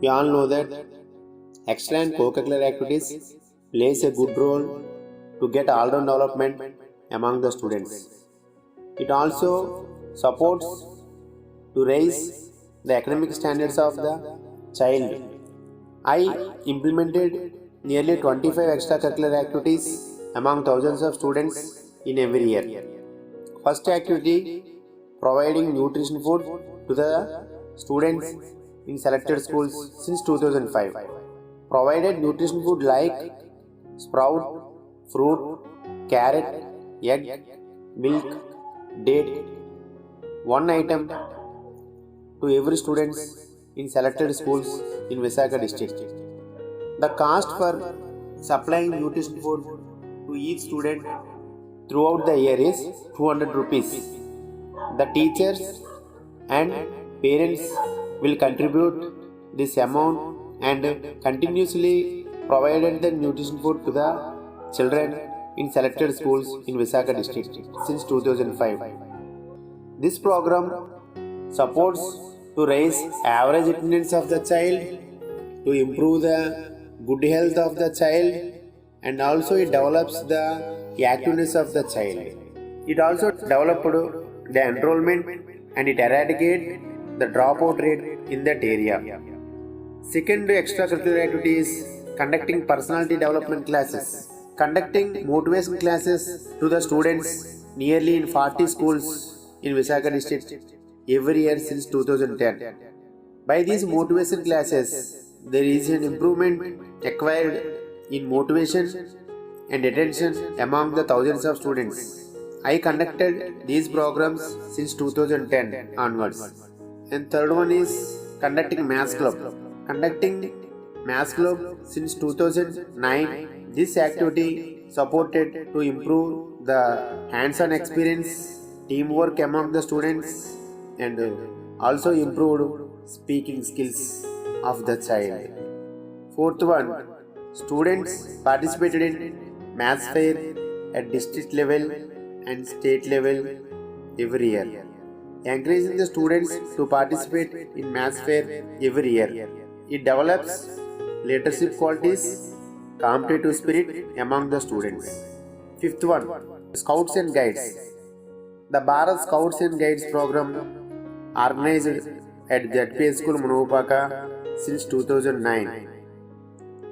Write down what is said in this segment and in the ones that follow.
We all know that excellent co-curricular activities plays a good role to get all-round development among the students. It also supports to raise the academic standards of the child. I implemented nearly 25 extracurricular activities among thousands of students in every year. First activity, providing nutrition food to the students in selected schools since 2005. Provided nutrition food like sprout, fruit, carrot, egg, milk, date, one item to every student in selected schools in Visakhapatnam district. The cost for supplying nutrition food to each student throughout the year is 200 rupees. The teachers and parents will contribute this amount and continuously provided the nutrition food to the children in selected schools in Visakhapatnam district since 2005. This program supports to raise average attendance of the child, to improve the good health of the child, and also it develops the activeness of the child. It also developed the enrollment and it eradicates the dropout rate in that area. Second extracurricular activity is conducting personality development classes. Conducting motivation classes to the students nearly in 40 schools in Visakhapatnam district every year since 2010. By these motivation classes, there is an improvement acquired in motivation and attention among the thousands of students. I conducted these programs since 2010 onwards. And third one is conducting maths club. Conducting maths club since 2009. This activity supported to improve the hands-on experience, teamwork among the students, and also improved speaking skills of the child. Fourth one, students participated in maths fair at district level and state level every year. Encouraging the students to participate in maths fair every year. It develops leadership qualities, competitive spirit among the students. Fifth one, Scouts and Guides. The Bharat Scouts and Guides program organized at ZPS School Munupaka since 2009.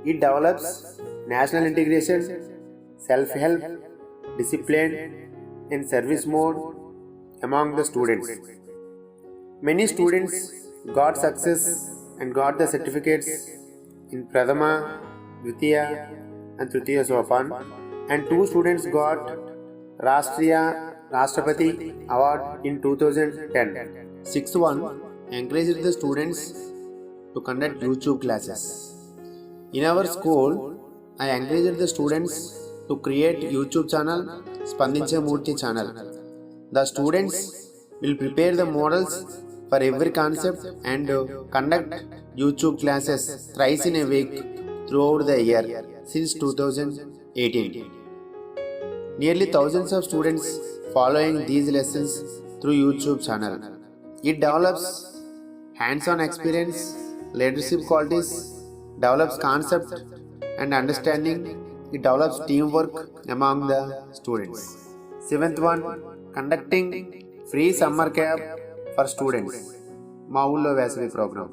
It develops national integration, self-help, discipline, and service mode among the students. Many students got success and got the certificates in Prathama, Dvitiya, and Tritiya Sopan, and 2 students got Rashtrapati Award in 2010. Sixth one, encouraged the students to conduct YouTube classes. In our school, I encouraged the students to create YouTube channel, Spandinche Murthy channel. The students will prepare the models for every concept and conduct YouTube classes thrice in a week throughout the year since 2018. Nearly thousands of students following these lessons through YouTube channel. It develops hands-on experience, leadership qualities, develops concept and understanding. It develops teamwork among the students. Seventh one, conducting free summer camp for students. Maullo Vasavi program.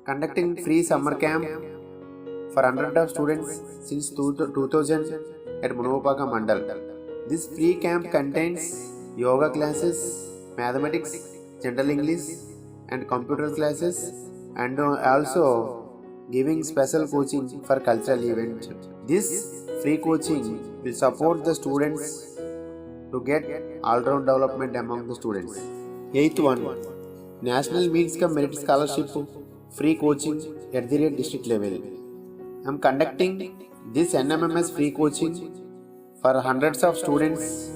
Conducting free summer camp for 100 of students since 2000 at Munupaka Mandal. This free camp contains yoga classes, mathematics, general English, and computer classes, and also giving special coaching for cultural events. This free coaching will support the students to get all-round development among the students. Eighth one, National Means Cum Merit Scholarship free coaching at the district level. I am conducting this NMMS free coaching for hundreds of students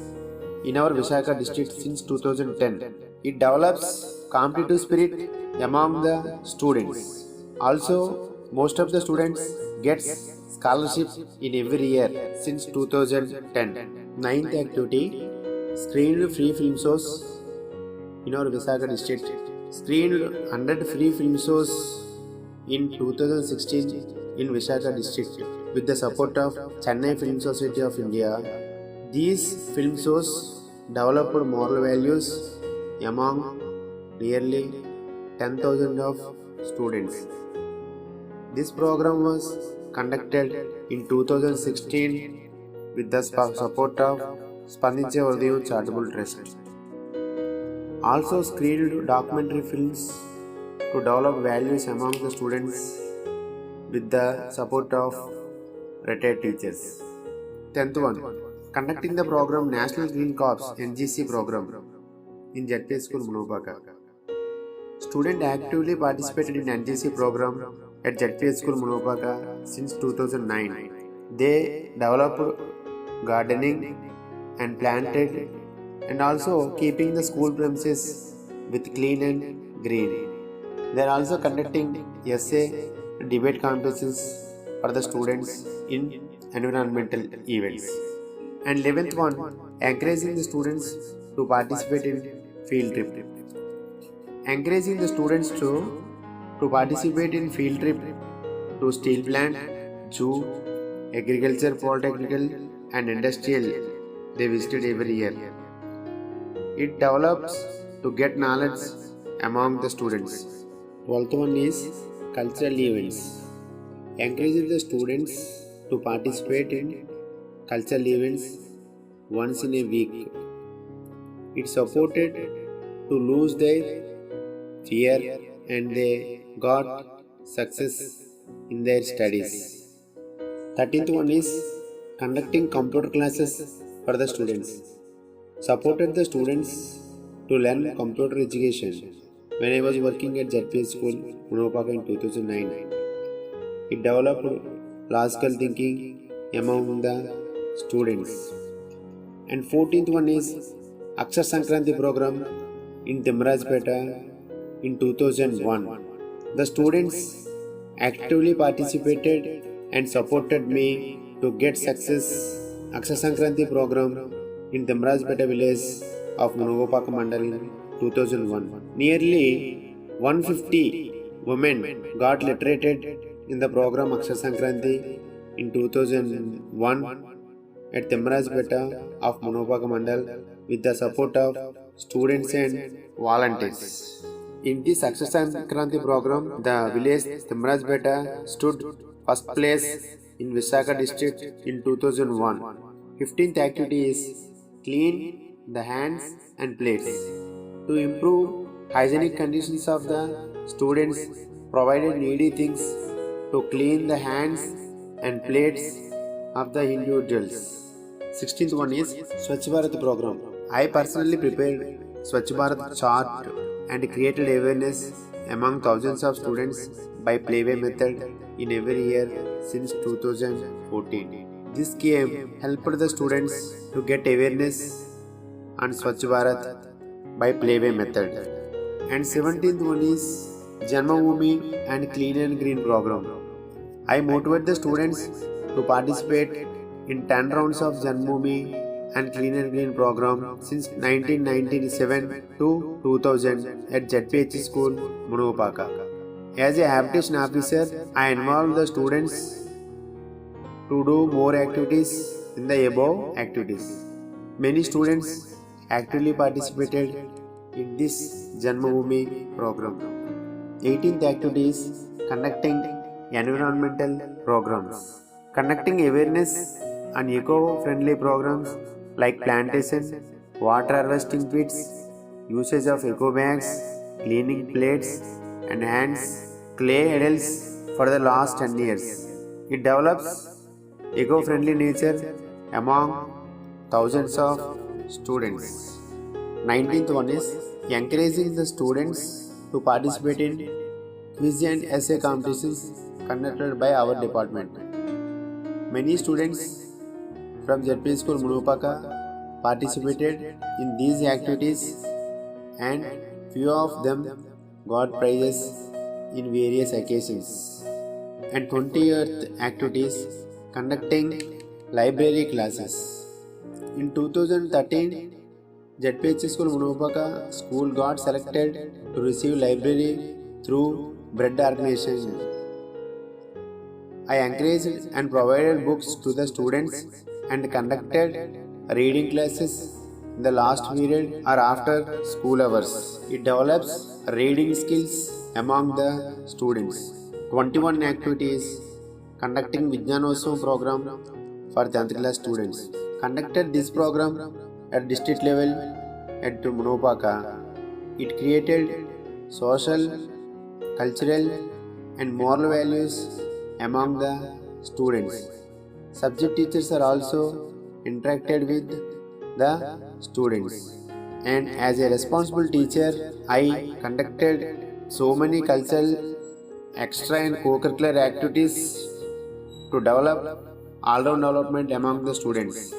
in our Visakhapatnam district since 2010. It develops competitive spirit among the students. Also, most of the students gets scholarship in every year since 2010. Ninth activity, screened free film shows in our Visakhapatnam district. Screened 100 free film shows in 2016 in Visakhapatnam district with the support of Chennai Film Society of India. These film shows developed moral values among nearly 10,000 of students. This program was conducted in 2016 with the support of Spandinche Hridayam Charitable Trust. Also screened documentary films to develop values among the students with the support of retired teachers. 10th one, conducting the program National Green Corps NGC program in JP School Munopaka. Students actively participated in NGC program at JP School Munopaka since 2009. They developed gardening and planted and also keeping the school premises with clean and green. They are also conducting essay and debate competitions for the students in environmental events. And 11th one, encouraging the students to participate in field trip. Encouraging the students to participate in field trip to steel plant, zoo, agriculture, polytechnical and industrial they visited every year. It develops to get knowledge among the students. 12th one is cultural events. Encouraging the students to participate in cultural events once in a week. It supported to lose their fear and they got success in their studies. 13th one is conducting computer classes for the students. Supported the students to learn computer education when I was working at JP School Munopaka in 2009. It developed logical thinking among the students. And 14th one is Akshar Sankranti program in Timrajpeta in 2001. The students actively participated and supported me to get success Akshar Sankranti program in Timrajpeta village of Munopaka Mandal in 2001. Nearly 150 women got literated in the program Akshar Sankranti in 2001 at Timrajpeta of Munopaka Mandal with the support of students and volunteers. In this Akshar Sankranti program, the village Timrajpeta stood first place in Visakhapatnam district in 2001. 15th activity is clean the hands and plates. To improve hygienic conditions of the students, provided needy things to clean the hands and plates of the individuals. 16th one is Swachh Bharat program. I personally prepared Swachh Bharat chart and created awareness among thousands of students by playway method in every year since 2014. This game helped the students to get awareness on Swachh Bharat by playway method. And 17th one is Janmabhoomi and Clean and Green program. I motivate the students to participate in 10 rounds of Janmabhoomi and Clean and Green program since 1997 to 2000 at JPH School, Munopaka. As a habitation officer, I involved the students to do more activities in the above activities. Many students actively participated in this Janmabhoomi program. 18th activity is conducting environmental programs. Conducting awareness on eco-friendly programs like plantation, water harvesting pits, usage of eco bags, cleaning plates and hands, clay idols for the last 10 years. It develops eco-friendly nature among thousands of students. 19th one is encouraging the students to participate in quiz and essay competitions conducted by our department. Many students from JP School Munopaka participated in these activities and few of them got prizes in various occasions. And 20th activities conducting library classes. In 2013, JPH School Munopaka school got selected to receive library through bread organization. I encouraged and provided books to the students and conducted reading classes in the last period or after school hours. It develops reading skills among the students. 21 activities conducting Vijnanotsavam program for 10th class students. Conducted this program at district level at Munopaka. It created social, cultural and moral values among the students. Subject teachers are also interacted with the students. And as a responsible teacher, I conducted so many cultural, extra and co-curricular activities to develop all-round development among the students.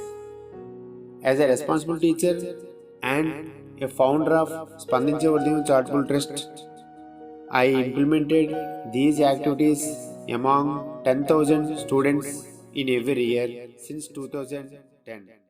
As a responsible teacher and a founder of Spandinche Vardhinu Charitable Trust, I implemented these activities among 10,000 students in every year since 2010.